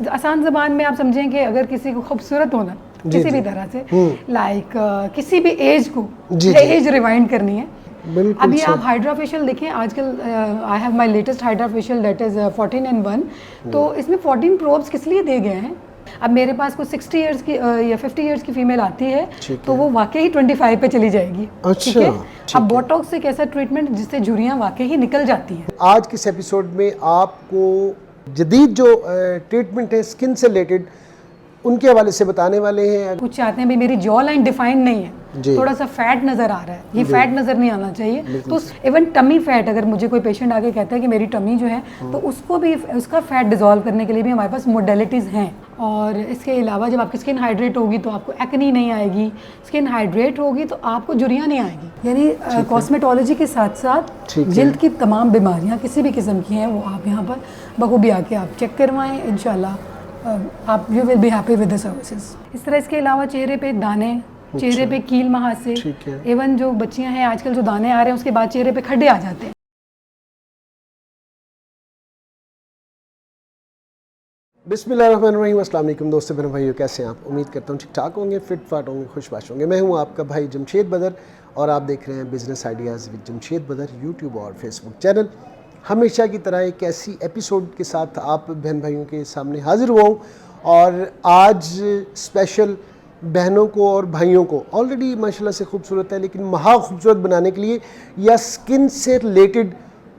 आसान ज़बान में आप समझें कि अगर किसी को खूबसूरत होना किसी भी तरह से लाइक किसी भी एज को एज रिवाइंड करनी है, अभी आप हाइड्रा फेशियल देखें आजकल, I have my latest hydra facial that is 14 in 1। तो इसमें 14 प्रोब्स किस लिए दिए गए हैं? अब मेरे पास कोई 60 इयर्स की या 50 इयर्स की फीमेल आती है तो वो वाकई ही 25 पे चली जाएगी। ठीक है। अब बोटॉक्स एक ऐसा ट्रीटमेंट जिससे झुर्रियाँ वाकई ही निकल जाती हैं। आज के इस एपिसोड में आपको जदीद जो ट्रीटमेंट है स्किन से रिलेटेड उनके हवाले से बताने वाले हैं। कुछ चाहते हैं भी मेरी जॉ लाइन डिफाइंड नहीं है, थोड़ा सा फैट नज़र आ रहा है, ये फैट नज़र नहीं आना चाहिए। तो इवन टमी फैट, अगर मुझे कोई पेशेंट आके कहता है कि मेरी टमी जो है तो उसको भी उसका फैट डिजोल्व करने के लिए भी हमारे पास मोडेलिटीज़ हैं। और इसके अलावा जब आपकी स्किन हाइड्रेट होगी तो आपको एक्नी नहीं आएगी, स्किन हाइड्रेट होगी तो आपको झुर्रियाँ नहीं आएगी। यानी कॉस्मेटोलॉजी के साथ साथ जिल्द की तमाम बीमारियाँ किसी भी किस्म की हैं वो आप यहाँ पर बखूबी आके आप चेक करवाएँ, इंशाल्लाह आप you will be happy with the services. इस तरह इसके अलावा चेहरे पे दाने, चेहरे पे कील महासे, इवन जो बच्चियां हैं आजकल जो दाने आ रहे हैं उसके बाद चेहरे पे खड्डे आ जाते हैं। बिस्मिल्लाहिर्रहमानिर्रहीम। अस्सलाम वालेकुम दोस्तों, बहनों भाइयों, कैसे हैं आप? उम्मीद करता हूँ ठीक ठाक होंगे, फिट फाट होंगे, खुशबाश होंगे। मैं हूँ आपका भाई जमशेद बदर और आप देख रहे हैं बिज़नेस आइडियाज़ विद जमशेद बदर यूट्यूब और फेसबुक चैनल। हमेशा की तरह एक ऐसी एपिसोड के साथ आप बहन भाइयों के सामने हाजिर हुआ हूँ और आज स्पेशल बहनों को और भाइयों को ऑलरेडी माशाल्लाह से खूबसूरत है, लेकिन महा खूबसूरत बनाने के लिए या स्किन से रिलेटेड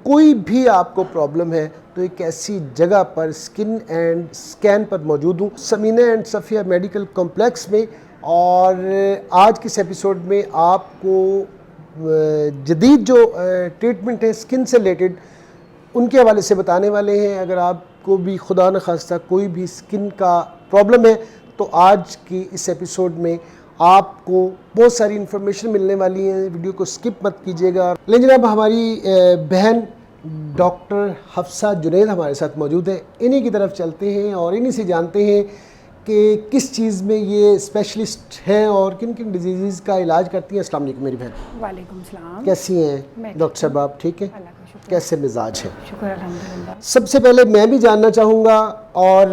कोई भी आपको प्रॉब्लम है तो एक ऐसी जगह पर स्किन एंड स्कैन पर मौजूद हूँ, Samina and Safia medical complex में। और आज के इस एपिसोड में आपको जदीद जो ट्रीटमेंट है स्किन से रिलेटेड उनके हवाले से बताने वाले हैं। अगर आपको भी खुदा न खास्ता कोई भी स्किन का प्रॉब्लम है तो आज की इस एपिसोड में आपको बहुत सारी इन्फॉर्मेशन मिलने वाली है, वीडियो को स्किप मत कीजिएगा। लेकिन जनाब हमारी बहन डॉक्टर हफ्सा जुनैद हमारे साथ मौजूद है, इन्हीं की तरफ चलते हैं और इन्हीं से जानते हैं कि किस चीज़ में ये स्पेशलिस्ट हैं और किन किन डिजीज़ का इलाज करती हैं। अस्सलाम वालेकुम मेरी बहन। वालेकुम सलाम। कैसी हैं डॉक्टर साहब आप? ठीक है, कैसे मिजाज है? शुक्र अल्हम्दुलिल्लाह। सबसे पहले मैं भी जानना चाहूँगा और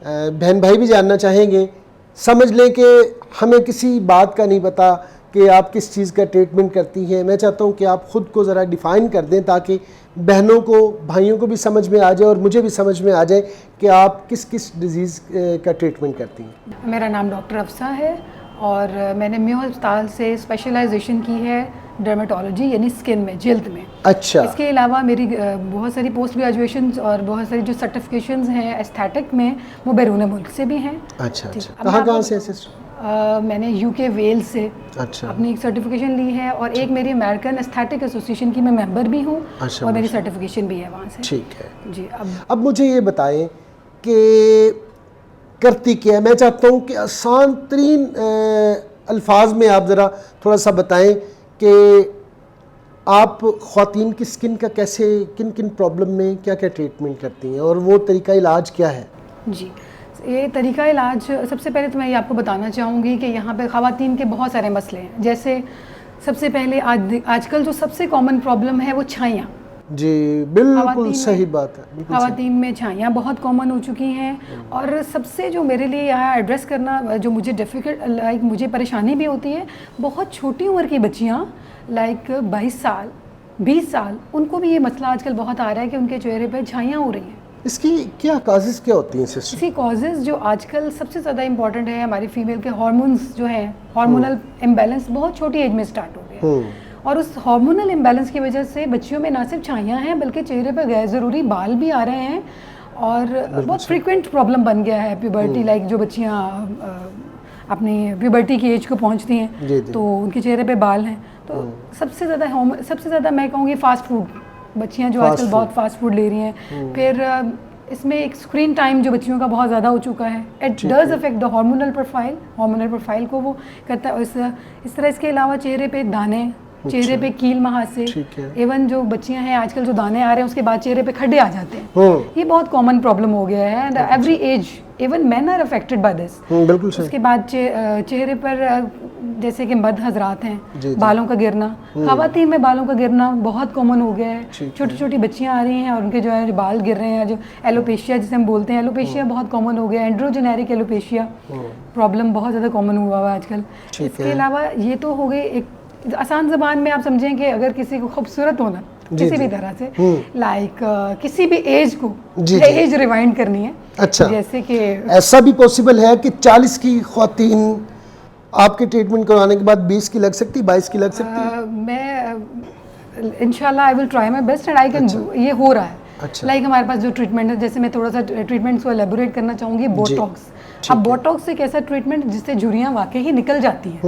बहन भाई भी जानना चाहेंगे, समझ लें कि हमें किसी बात का नहीं पता कि आप किस चीज़ का ट्रीटमेंट करती हैं। मैं चाहता हूँ कि आप ख़ुद को ज़रा डिफ़ाइन कर दें ताकि बहनों को भाइयों को भी समझ में आ जाए और मुझे भी समझ में आ जाए कि आप किस किस डिज़ीज़ का ट्रीटमेंट करती हैं। मेरा नाम डॉक्टर हफ्सा है और मैंने म्यू अस्पताल से स्पेशलाइजेशन की है डर्मेटोलॉजी यानी स्किन में, जिल्द में। अच्छा। इसके अलावा मेरी बहुत सारी पोस्ट ग्रेजुएशन और बहुत सारी जो सर्टिफिकेशंस हैं एस्थेटिक में वो बैरून मुल्क से भी हैं। अच्छा अच्छा। कहाँ से सिस्टर? मैंने यूके वेल्स से अपनी एक सर्टिफिकेशन ली है और एक मेरी अमेरिकन एस्थेटिक एसोसिएशन की मैं मेंबर भी हूँ और मेरी सर्टिफिकेशन भी है वहाँ से। ठीक है जी। अब मुझे ये बताएं कि करती क्या है? मैं चाहता हूँ कि आसान तरीन अल्फाज में आप ज़रा थोड़ा सा बताएं कि आप ख़वातीन की स्किन का कैसे, किन किन प्रॉब्लम में क्या क्या ट्रीटमेंट करती हैं और वो तरीका इलाज क्या है? जी, ये तरीका इलाज सबसे पहले तो मैं ये आपको बताना चाहूँगी कि यहाँ पे ख़वातीन के बहुत सारे मसले हैं। जैसे सबसे पहले आजकल जो सबसे कॉमन प्रॉब्लम है वो छाइयाँ। जी बिल्कुल सही बात है। ख़वातीन में छाइयाँ बहुत कॉमन हो चुकी हैं और सबसे जो मेरे लिए यहाँ एड्रेस करना जो मुझे डिफ़िकल्ट लाइक मुझे परेशानी भी होती है, बहुत छोटी उम्र की बच्चियाँ लाइक 22 साल 20 साल उनको भी ये मसला आजकल बहुत आ रहा है कि उनके चेहरे पे छाइयाँ हो रही हैं। इसकी क्या काजेज़ क्या होती हैं सिस्टर? इसकी कॉजेज़ जो आजकल सबसे ज़्यादा इम्पॉर्टेंट है, हमारी फीमेल के हार्मोन्स जो हैं, हार्मोनल इम्बैलेंस बहुत छोटी एज में स्टार्ट हो गया और उस हार्मोनल इम्बैलेंस की वजह से बच्चियों में ना सिर्फ छाइयाँ हैं बल्कि चेहरे पर गैर ज़रूरी बाल भी आ रहे हैं और बहुत फ्रीक्वेंट प्रॉब्लम बन गया है प्यूबर्टी। लाइक जो बच्चियाँ अपनी प्यूबर्टी की एज को पहुँचती हैं तो उनके चेहरे पर बाल हैं। तो सबसे ज़्यादा मैं कहूँगी फ़ास्ट फूड, बच्चियाँ जो आजकल बहुत फास्ट फूड ले रही हैं। फिर इसमें एक स्क्रीन टाइम जो बच्चियों का बहुत ज़्यादा हो चुका है, it does affect the hormonal profile को वो करता है। इस तरह इसके अलावा चेहरे पे दाने, चेहरे पे कील महासे, इवन जो बच्चियां हैं आजकल जो दाने आ रहे हैं उसके बाद चेहरे पे खड्डे आ जाते हैं, ये बहुत कॉमन प्रॉब्लम हो गया है and every age even men are affected by this. बिल्कुल सही। उसके बाद चेहरे पर जैसे कि मर्द हजरात हैं, बालों का गिरना, खवातीन में बालों का गिरना बहुत कॉमन हो गया है। छोटी छोटी बच्चियां आ रही हैं और उनके जो है बाल गिर रहे हैं, जो एलोपेशिया जिसे हम बोलते हैं, एलोपेशिया बहुत कॉमन हो गया है। एंड्रोजेनेरिक एलोपेशिया प्रॉब्लम बहुत ज़्यादा कॉमन हुआ हुआ है आजकल। इसके अलावा ये तो हो गई एक आसान ज़बान में आप समझें कि अगर किसी को खूबसूरत होना किसी भी तरह से लाइक किसी भी एज को एज रिवाइंड करनी है। अच्छा, जैसे कि ऐसा भी पॉसिबल है कि 40 की ख्वातीन आपके ट्रीटमेंट करवाने के बाद 20 की लग सकती, 22 की लग सकती? मैं इंशाल्लाह I will try my best and I can do. ये हो रहा है। अच्छा। लाइक हमारे पास जो ट्रीटमेंट है, जैसे मैं थोड़ा सा ट्रीटमेंट को एलेबोरेट करना चाहूँगी, बोटॉक्स। अब बोटॉक्स एक ऐसा ट्रीटमेंट जिससे झुर्रियाँ वाकई ही निकल जाती हैं,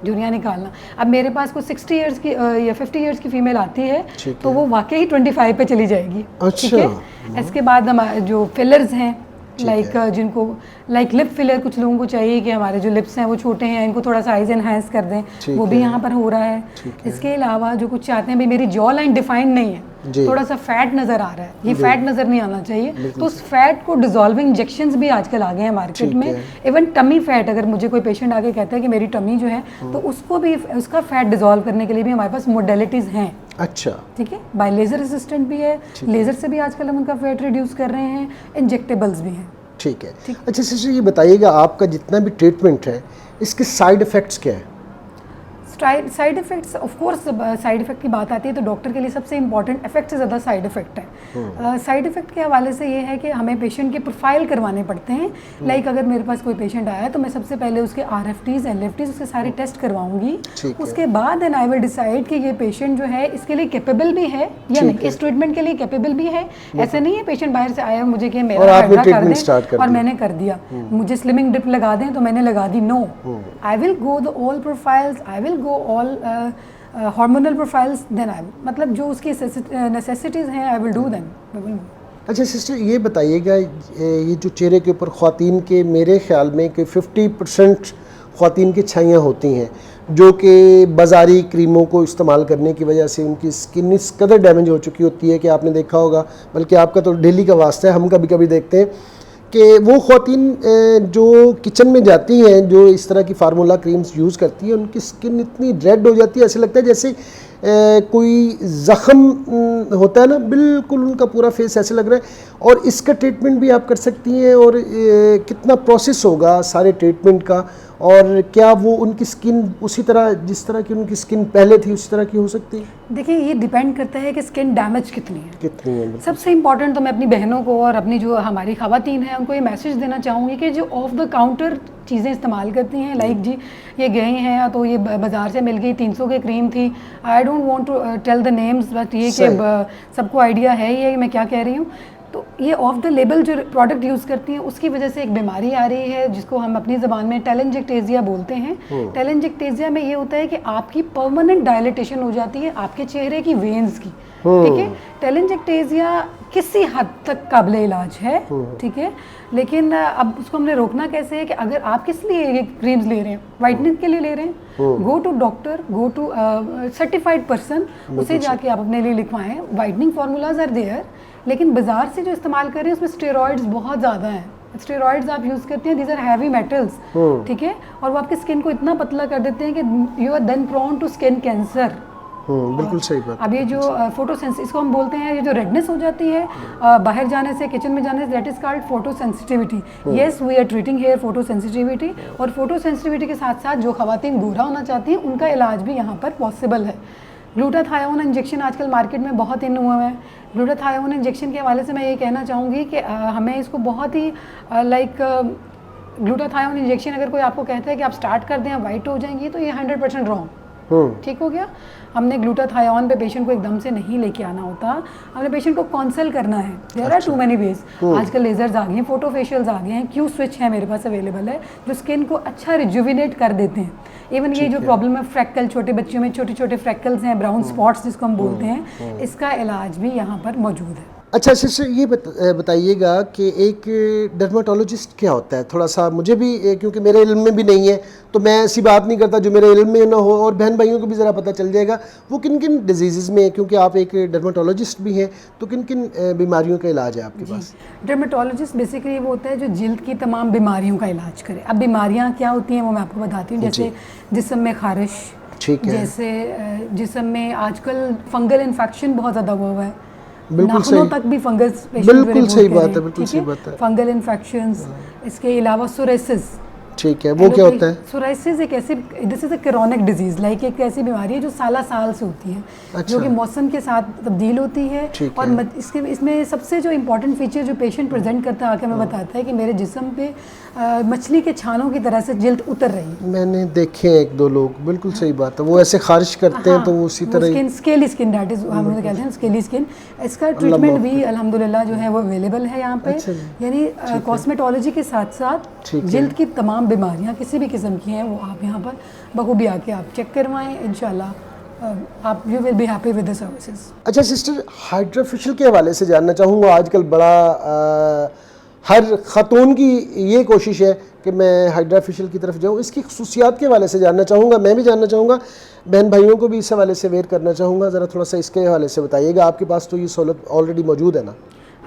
झुर्रियाँ निकालना। अब मेरे पास कोई 60 इयर्स की या 50 इयर्स की फीमेल आती है तो वो वाकई ही 25 पे चली जाएगी। ठीक है। इसके बाद हमारे जो फिलर्स हैं, लाइक जिनको लाइक लिप फिलर, कुछ लोगों को चाहिए कि हमारे जो लिप्स हैं वो छोटे हैं, इनको थोड़ा सा आइज एनहांस कर दें, वो भी यहाँ पर हो रहा है। इसके अलावा जो कुछ चाहते हैं, भाई मेरी जॉ लाइन डिफाइंड नहीं है, थोड़ा सा फैट नजर आ रहा है, ये फैट नजर नहीं आना चाहिए, तो उस फैट को डिजोल्विंग इंजेक्शंस भी आजकल आ गए हैं मार्केट में। इवन टमी फैट, अगर मुझे कोई पेशेंट आके कहता है कि मेरी टमी जो है, तो उसको भी उसका फैट डिजोल्व करने के लिए भी हमारे पास मोडेलिटीज हैं। अच्छा, ठीक है। बाय लेजर असिस्टेंट भी है, लेजर से भी आजकल हम उनका फैट रिड्यूस कर रहे हैं, इंजेक्टेबल्स भी हैं। ठीक है। अच्छा सिस्टर, ये बताइएगा आपका जितना भी ट्रीटमेंट है इसके साइड इफ़ेक्ट्स क्या है? Side effects, of course side effect की बात आती है तो डॉक्टर के लिए सबसे इंपॉर्टेंट इफेक्ट से ज़्यादा साइड इफेक्ट है। साइड इफेक्ट के हवाले से ये है कि हमें पेशेंट के प्रोफाइल करवाने पड़ते हैं। लाइक अगर मेरे पास कोई पेशेंट आया है तो मैं सबसे पहले उसके RFTs, LFTs, उसके सारे टेस्ट करवाऊंगी। उसके बाद देन आई विल डिसाइड कि ये पेशेंट जो है इसके लिए कैपेबल भी है या नहीं, इस ट्रीटमेंट के लिए कैपेबल भी है। ऐसा नहीं है पेशेंट बाहर से आया मुझे कि मेरा हाइड्रा कर दें और मैंने कर दिया, मुझे स्लिमिंग डिप लगा दें तो मैंने लगा दी। No, I will go the all profiles, I will go all hormonal profiles, then I मतलब जो उसकी नेसेसिटीज़ हैं आई विल डू देम। अच्छा सिस्टर, ये बताइएगा, ये जो चेहरे के ऊपर ख़वातीन के मेरे ख्याल में कि 50% ख़वातीन की छाइयाँ होती हैं जो कि बाज़ारी क्रीमों को इस्तेमाल करने की वजह से उनकी स्किन इस कदर डैमेज हो चुकी होती है कि आपने देखा होगा, बल्कि आपका तो डेली का वास्ता है, हम कभी कभी देखते हैं कि वो ख़वातीन जो किचन में जाती हैं, जो इस तरह की फार्मूला क्रीम्स यूज़ करती हैं, उनकी स्किन इतनी रेड हो जाती है, ऐसे लगता है जैसे कोई ज़ख़म होता है ना, बिल्कुल उनका पूरा फेस ऐसे लग रहा है। और इसका ट्रीटमेंट भी आप कर सकती हैं, और कितना प्रोसेस होगा सारे ट्रीटमेंट का, और क्या वो उनकी स्किन उसी तरह जिस तरह की उनकी स्किन पहले थी उसी तरह की हो सकती है? देखिए, ये डिपेंड करता है कि स्किन डैमेज कितनी है। सबसे इम्पॉर्टेंट तो मैं अपनी बहनों को और अपनी जो हमारी ख़वातीन हैं उनको ये मैसेज देना चाहूँगी कि जो ऑफ द काउंटर चीज़ें इस्तेमाल करती हैं, लाइक जी ये गए हैं तो ये बाज़ार से मिल गई 300 की क्रीम थी, I don't want to tell the names, but ये कि सबको आइडिया है ये मैं क्या कह रही हूँ। तो ये ऑफ द लेबल जो प्रोडक्ट यूज़ करती हैं उसकी वजह से एक बीमारी आ रही है जिसको हम अपनी ज़बान में टेलेंजेक्टेजिया बोलते हैं। टेलेंजेक्टेजिया में ये होता है कि आपकी परमानेंट डायलिटेशन हो जाती है आपके चेहरे की वेन्स की। ठीक है। टेलेंजेक्टेजिया किसी हद तक काबिल इलाज है, ठीक है, लेकिन अब उसको हमने रोकना कैसे है कि अगर आप किस लिए ये क्रीम्स ले रहे हैं, वाइटनिंग के लिए ले रहे हैं, go to doctor, go to certified person, उसे जाके आप अपने लिए लिखवाएं। वाइटनिंग फार्मूलाज आर देयर, लेकिन बाजार से जो इस्तेमाल कर रहे हैं उसमें स्टेरॉइड्स बहुत ज़्यादा हैं। स्टेरॉइड्स आप यूज़ करते हैं, दीज आर हैवी मेटल्स, ठीक है, और वो आपकी स्किन को इतना पतला कर देते हैं कि you are then prone to skin cancer. बिल्कुल सही बात। अब ये जो फोटोसेंस इसको हम बोलते हैं, ये जो रेडनेस हो जाती है बाहर जाने से, किचन में जाने से, that is called photo sensitivity. Yes, we are treating hair photo sensitivity, और फोटो सेंसिटिविटी के साथ साथ जो खवातीन गोरा होना चाहती हैं उनका इलाज भी यहाँ पर पॉसिबल है। ग्लूटाथायोन इंजेक्शन आजकल मार्केट में बहुत इन हुआ है। ग्लूटाथायोन इंजेक्शन के हवाले से मैं ये कहना चाहूँगी कि हमें इसको बहुत ही लाइक ग्लूटाथायोन इंजेक्शन अगर कोई आपको कहता है कि आप स्टार्ट कर दें, वाइट हो जाएंगी, तो ये 100% रॉन्ग। ठीक हो गया। हमने ग्लूटाथायोन पे पेशेंट को एकदम से नहीं लेके आना होता, हमने पेशेंट को काउंसल करना है। There are too many ways. आजकल लेजर्स आ गए हैं, फोटो फेशियल्स आ गए हैं, क्यू स्विच है मेरे पास अवेलेबल है जो स्किन को अच्छा रिजुविनेट कर देते हैं। इवन ये जो प्रॉब्लम है फ्रैक्कल, छोटे बच्चों में छोटे छोटे फ्रैक्कल्स हैं, ब्राउन स्पॉट्स जिसको हम बोलते हैं, इसका इलाज भी यहाँ पर मौजूद है। अच्छा सिस्टर ये बताइएगा कि एक डर्माटोलॉजिस्ट क्या होता है, थोड़ा सा मुझे भी क्योंकि मेरे इल्म में भी नहीं है तो मैं ऐसी बात नहीं करता जो मेरे इल्म में ना हो, और बहन भाइयों को भी ज़रा पता चल जाएगा वो किन किन डिजीज़ में है, क्योंकि आप एक डर्माटोलॉजिस्ट भी हैं, तो किन किन बीमारियों का इलाज है आपके पास? डर्मेटोलॉजिस्ट बेसिकली वो होता है जो जिल्द की तमाम बीमारियों का इलाज करे। अब बीमारियाँ क्या होती हैं वो मैं आपको बताती हूँ। जैसे जिस्म में खारिश, ठीक है, जैसे जिस्म में आजकल फंगल इन्फेक्शन बहुत ज़्यादा हुआ है, बिल्कुल नाखूनों सही, तक भी फंगस बिल्कुल सही बात है, बिल्कुल सही बात है। फंगल इन्फेक्शंस, इसके अलावा सोरेसिस। ठीक है, वो क्या होता है? सोराइसिस एक ऐसी, this is a chronic disease, like एक ऐसी बीमारी है जो साल से होती है। अच्छा। जो कि मौसम के साथ तब्दील होती है। और इसमें सबसे जो इम्पोर्टेंट फीचर जो पेशेंट प्रेजेंट करता है आके हमें बताता है कि मेरे जिस्म पे मछली के छालों की तरह से जिल्द उतर रही है। मैंने देखे एक दो लोग, बिल्कुल सही बात है, वो ऐसे खारिश करते हैं तो वो उसी तरह skin, scaly skin, that is हम लोग कहते हैं स्केली स्किन। इसका ट्रीटमेंट भी अल्हम्दुलिल्लाह जो है वो अवेलेबल है यहाँ पे। यानी कॉस्मेटोलॉजी के साथ साथ जिल्द की तमाम बीमारियाँ किसी भी किस्म की हैं वो आप यहाँ पर बखूबी आके आप चेक करवाएं, इंशाल्लाह आप you will be happy with the services. अच्छा सिस्टर, हाइड्रा फेशियल के हवाले से जानना चाहूँगा। आजकल बड़ा हर ख़तून की ये कोशिश है कि मैं हाइड्रा फेशियल की तरफ जाऊँ, इसकी खसूसियात के हवाले से जानना चाहूँगा, मैं भी जानना चाहूँगा, बहन भाइयों को भी इस हवाले से अवेयर करना चाहूँगा। ज़रा थोड़ा सा इसके हवाले से बताइएगा, आपके पास तो ये सहूलत ऑलरेडी मौजूद है ना?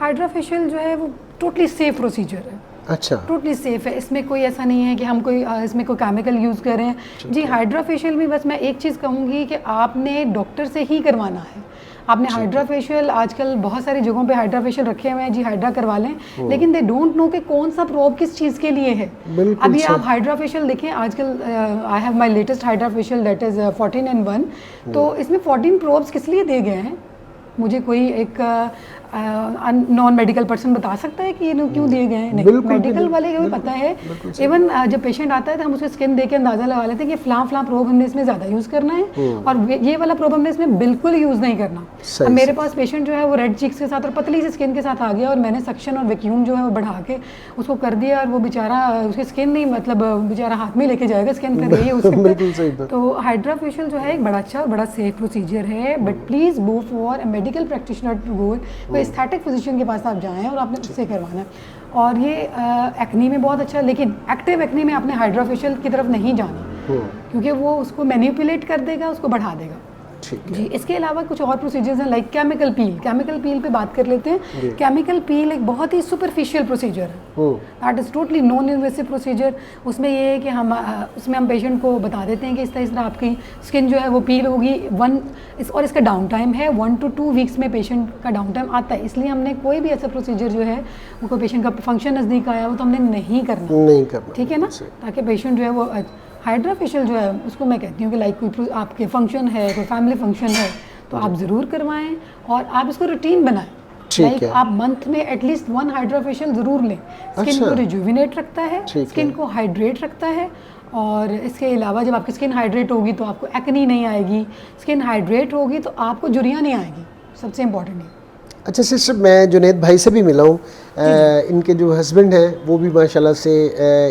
हाइड्रा फेशियल जो है वो टोटली सेफ प्रोसीजर है। अच्छा, टोटली सेफ है, इसमें कोई ऐसा नहीं है कि हम कोई इसमें कोई केमिकल यूज़ कर रहे हैं जी। हाइड्रा फेशियल भी बस मैं एक चीज़ कहूँगी कि आपने डॉक्टर से ही करवाना है। आपने हाइड्रा फेशियल, आजकल बहुत सारी जगहों पे हाइड्रा फेशियल रखे हुए हैं जी, हाइड्रा करवा लें, लेकिन दे डोंट नो कि कौन सा प्रोब किस चीज़ के लिए है। अभी आप हाइड्रा फेशियल देखें आजकल, I have my latest hydra facial that is 14-in-1, तो इसमें 14 प्रोब्स किस लिए दिए गए हैं? मुझे कोई एक नॉन मेडिकल पर्सन बता सकता है कि ये क्यों दिए गए हैं? नहीं, मेडिकल वाले को भी पता है। इवन जब पेशेंट आता है तो हम उसके स्किन देख के अंदाजा लगा लेते हैं कि फ्लां प्रोब हमने इसमें ज़्यादा यूज़ करना है और ये वाला प्रोब हमने इसमें बिल्कुल यूज़ नहीं करना। अब मेरे पास पेशेंट जो है वो रेड चीक्स के साथ और पतली सी स्किन के साथ आ गया और मैंने सक्शन और वैक्यूम जो है वो बढ़ा के उसको कर दिया और वो बेचारा, उसकी स्किन नहीं, मतलब बेचारा हाथ में लेके जाएगा स्किन कर रही है उसके। तो हाइड्रा फेशियल जो है एक बड़ा अच्छा, बड़ा सेफ प्रोसीजर है, but please go for a medical practitioner to go, कोई एस्थेटिक फिजिशियन के पास आप जाएं और आपने उससे करवाना है। और ये एक्नी में बहुत अच्छा है, लेकिन एक्टिव एक्नी में आपने हाइड्रा फेशियल की तरफ नहीं जाना क्योंकि वो उसको मैनिपुलेट कर देगा, उसको बढ़ा देगा जी। इसके अलावा कुछ और प्रोसीजर्स हैं like chemical peel. Chemical peel पे बात कर लेते हैं। केमिकल पील एक बहुत ही सुपरफिशियल प्रोसीजर है, that is totally non invasive procedure. उसमें ये है कि हम पेशेंट को बता देते हैं कि इस तरह आपकी स्किन जो है वो पील होगी और इसका डाउन टाइम है 1 to 2 वीक्स में पेशेंट का डाउन टाइम आता है। इसलिए हमने कोई भी ऐसा प्रोसीजर जो है वो कोई पेशेंट का फंक्शन नज़दीक आया हो तो हमने नहीं करना, ठीक है ना, ताकि पेशेंट जो है वो हाइड्रा फेशियल जो है उसको मैं कहती हूँ कि लाइक कोई आपके फंक्शन है, कोई फैमिली फंक्शन है तो आप ज़रूर करवाएं और आप इसको रूटीन बनाएं। लाइक आप मंथ में एटलीस्ट 1 हाइड्रा फेशियल ज़रूर लें। स्किन को रिजुविनेट रखता है, स्किन को हाइड्रेट रखता है, और इसके अलावा जब आपकी स्किन हाइड्रेट होगी तो आपको एक्नी नहीं आएगी, स्किन हाइड्रेट होगी तो आपको झुर्रियाँ नहीं आएगी, सबसे इम्पॉर्टेंट है। अच्छा सिस्टर, मैं जुनैद भाई से भी मिला हूँ, इनके जो हस्बैंड हैं वो भी माशाल्लाह से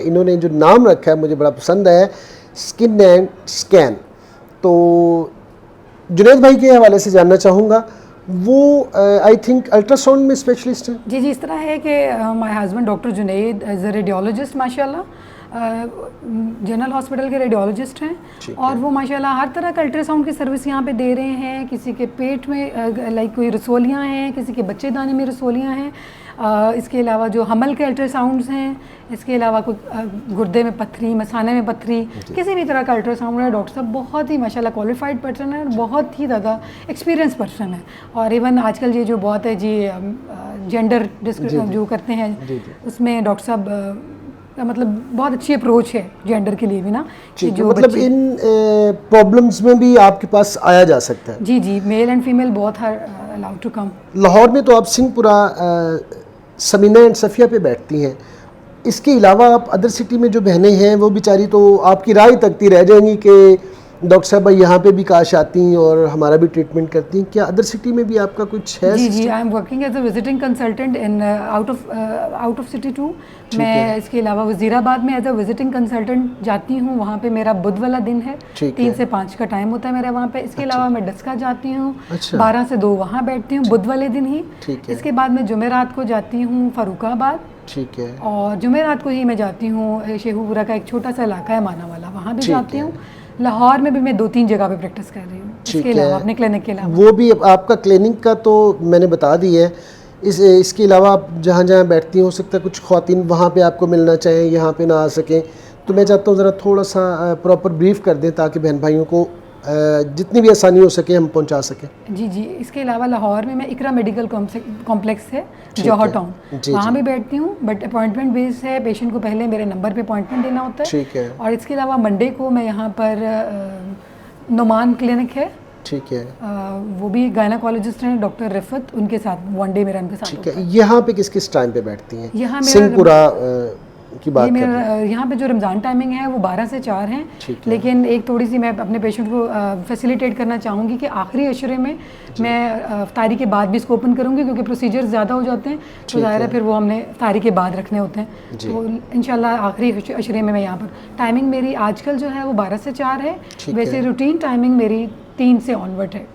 इन्होंने जो नाम रखा है मुझे बड़ा पसंद है, स्किन एंड स्कैन। तो जुनैद भाई के हवाले से जानना चाहूँगा, वो आई थिंक अल्ट्रासाउंड में स्पेशलिस्ट हैं। जी, इस तरह है कि my husband doctor Junaid as a radiologist माशाल्लाह जनरल हॉस्पिटल के रेडियोलॉजिस्ट हैं और वो माशाल्लाह हर तरह का अल्ट्रासाउंड की सर्विस यहाँ पे दे रहे हैं। किसी के पेट में लाइक कोई रसोलियाँ हैं, किसी के बच्चेदानी में रसोलियाँ हैं, इसके अलावा जो हमल के अल्ट्रासाउंड्स हैं, इसके अलावा कोई गुर्दे में पत्थरी, मसाने में पत्थरी, किसी भी तरह का अल्ट्रासाउंड है। डॉक्टर साहब बहुत ही माशाल्लाह क्वालिफाइड पर्सन है और बहुत ही ज़्यादा एक्सपीरियंस पर्सन है। और इवन आजकल ये जो बहुत है जी जेंडर जो करते हैं उसमें डॉक्टर साहब मतलब बहुत अच्छी अप्रोच है जेंडर के लिए भी ना, जो मतलब इन प्रॉब्लम्स में भी आपके पास आया जा सकता है। जी, male and female both are allowed to come. Lahore में तो आप सिंहपुरा समीना एंड सफ़िया पे बैठती हैं, इसके अलावा आप अदर सिटी में जो बहनें हैं वो बेचारी तो आपकी राय तकती रह जाएंगी कि डॉक्टर साहब यहाँ पे भी काश आती हैं और हमारा भी ट्रीटमेंट करती हैं, क्या अदर सिटी में भी आपका कुछ है? जी, I am working as a visiting consultant in out of city too. मैं इसके अलावा वजीराबाद में एज अ विजिटिंग कंसल्टेंट जाती हूँ, वहाँ पे मेरा बुध वाला दिन है, 3 से 5 का टाइम होता है मेरा वहाँ पे। इसके अलावा मैं डस्का जाती हूँ, 12 से 2 वहाँ बैठती हूँ बुध वाले दिन ही। इसके बाद मैं जुमेरात को जाती हूँ फरुखाबाद, ठीक है, और जुमेरात को ही मैं जाती हूँ शेखुपुरा का एक छोटा सा इलाका है माना वाला, वहाँ भी जाती हूँ। लाहौर में भी मैं 2-3 जगह पे प्रैक्टिस कर रही हूँ, इसके अलावा अपने क्लिनिक के अलावा। वो भी आपका क्लिनिक का तो मैंने बता दिया है, इसके अलावा आप जहाँ जहाँ बैठती हो सकता है कुछ ख्वातीन वहाँ पे आपको मिलना चाहें, यहाँ पे ना आ सकें, तो मैं चाहता हूँ ज़रा थोड़ा सा प्रॉपर ब्रीफ कर दें ताकि बहन भाइयों को जितनी भी आसानी हो सके हम पहुंचा सकें। जी, इसके अलावा लाहौर में मैं इकरा मेडिकल कॉम्प्लेक्स है जौहर टाउन, वहाँ भी बैठती हूँ, बट अपॉइंटमेंट बेस है, पेशेंट को पहले मेरे नंबर पे अपॉइंटमेंट देना होता है। ठीक है। और इसके अलावा मंडे को मैं यहाँ पर नुमान क्लिनिक है, ठीक है, वो भी गायनाकोलॉजिस्ट हैं डॉक्टर रिफत, उनके साथ वन डे मेरा उनके साथ। ठीक है। यहाँ पे किस किस टाइम पे बैठती हैं? यहाँ सिंहपुरा की बात मेरा यहाँ पे जो रमज़ान टाइमिंग है वो 12 से 4 है, लेकिन एक थोड़ी सी मैं अपने पेशेंट को फैसिलिटेट करना चाहूँगी कि आखिरी अशरे में मैं इफ्तारी के बाद भी इसको ओपन करूँगी, क्योंकि प्रोसीजर्स ज़्यादा हो जाते हैं तो ज़ाहिर है फिर वो हमने इफ्तारी के बाद रखने होते हैं। तो इंशाल्लाह आखिरी अशरे में मैं यहाँ पर, टाइमिंग मेरी आजकल जो है वो 12 से 4 है, वैसे रूटीन टाइमिंग मेरी 3 से ऑनवर्ड है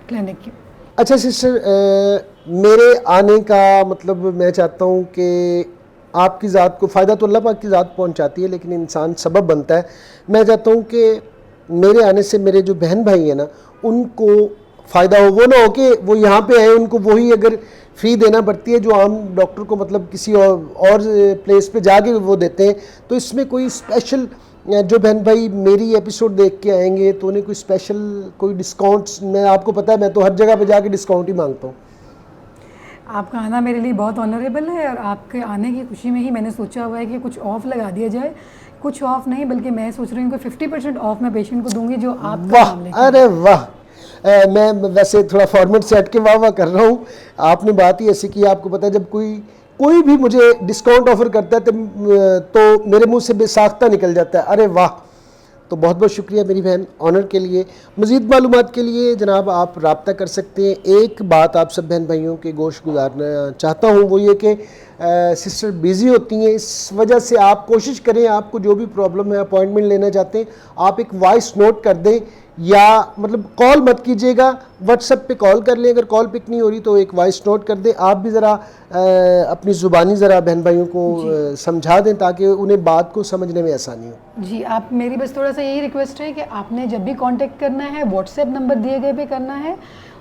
क्लिनिक की। अच्छा सिस्टर, मेरे आने का मतलब मैं चाहता हूँ कि आपकी ज़ात को फ़ायदा तो अल्लाह पाक की ज़ात पहुँचाती है, लेकिन इंसान सबब बनता है। मैं चाहता हूँ कि मेरे आने से मेरे जो बहन भाई हैं ना उनको फ़ायदा हो, वो ना हो कि वो यहाँ पे आए उनको वही अगर फ़ी देना पड़ती है जो आम डॉक्टर को मतलब किसी और प्लेस पे जाके वो देते हैं। तो इसमें कोई स्पेशल जो बहन भाई मेरी एपिसोड देख के आएंगे तो उन्हें कोई स्पेशल कोई डिस्काउंट्स, मैं आपको पता है मैं तो हर जगह पे जाके डिस्काउंट ही मांगता हूँ। आपका आना मेरे लिए बहुत ऑनरेबल है, और आपके आने की खुशी में ही मैंने सोचा हुआ है कि कुछ ऑफ लगा दिया जाए। कुछ ऑफ नहीं, बल्कि मैं सोच रही हूँ कि 50% ऑफ मैं पेशेंट को दूंगी जो आप। वाह, अरे वाह, मैं वैसे थोड़ा फॉर्मेट से हट के वाह वाह कर रहा हूँ। आपने बात ही ऐसी की, आपको पता है जब कोई भी मुझे डिस्काउंट ऑफर करता है तो मेरे मुंह से बेसाख्ता निकल जाता है, अरे वाह। तो बहुत बहुत शुक्रिया मेरी बहन ऑनर के लिए। मज़ीद मालूमात के लिए जनाब आप रब्ता कर सकते हैं। एक बात आप सब बहन भाइयों के गोश गुजारना चाहता हूँ, वो ये कि सिस्टर बिज़ी होती हैं, इस वजह से आप कोशिश करें, आपको जो भी प्रॉब्लम है अपॉइंटमेंट लेना चाहते हैं आप एक वॉइस नोट कर दें, या मतलब कॉल मत कीजिएगा, व्हाट्सएप पे कॉल कर लें, अगर कॉल पिक नहीं हो रही तो एक वॉइस नोट कर दें। आप भी ज़रा अपनी ज़ुबानी ज़रा बहन भाइयों को समझा दें ताकि उन्हें बात को समझने में आसानी हो। जी, आप मेरी बस थोड़ा सा यही रिक्वेस्ट है कि आपने जब भी कांटेक्ट करना है व्हाट्सएप नंबर दिए गए पे करना है,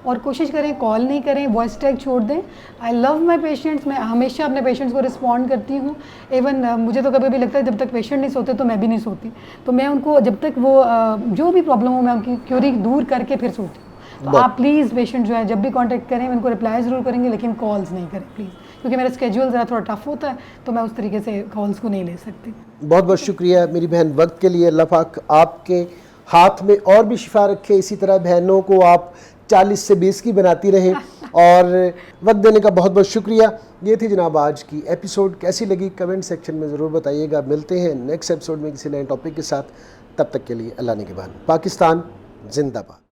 और कोशिश करें कॉल नहीं करें, वॉइस टैग छोड़ दें। आई लव माई पेशेंट्स, मैं हमेशा अपने पेशेंट्स को रिस्पॉन्ड करती हूँ। इवन मुझे तो कभी भी लगता है जब तक पेशेंट नहीं सोते तो मैं भी नहीं सोती, तो मैं उनको जब तक वो जो भी प्रॉब्लम हो मैं उनकी क्यूरी दूर करके फिर सोती हूँ। तो आप प्लीज़ पेशेंट जो है जब भी कांटेक्ट करें, मैं उनको रिप्लाई ज़रूर करेंगे, लेकिन कॉल्स नहीं करें प्लीज़, क्योंकि मेरा स्केड्यूल ज़रा थोड़ा टफ होता है तो मैं उस तरीके से कॉल्स को नहीं ले सकती। बहुत बहुत शुक्रिया मेरी बहन वक्त के लिए। अल्लाह पाक आपके हाथ में और भी शिफा रखे, इसी तरह बहनों को आप 40 से 20 की बनाती रहें, और वक्त देने का बहुत बहुत शुक्रिया। ये थी जनाब आज की एपिसोड, कैसी लगी कमेंट सेक्शन में ज़रूर बताइएगा। मिलते हैं नेक्स्ट एपिसोड में किसी नए टॉपिक के साथ, तब तक के लिए अल्लाह ने के बाद। पाकिस्तान जिंदाबाद।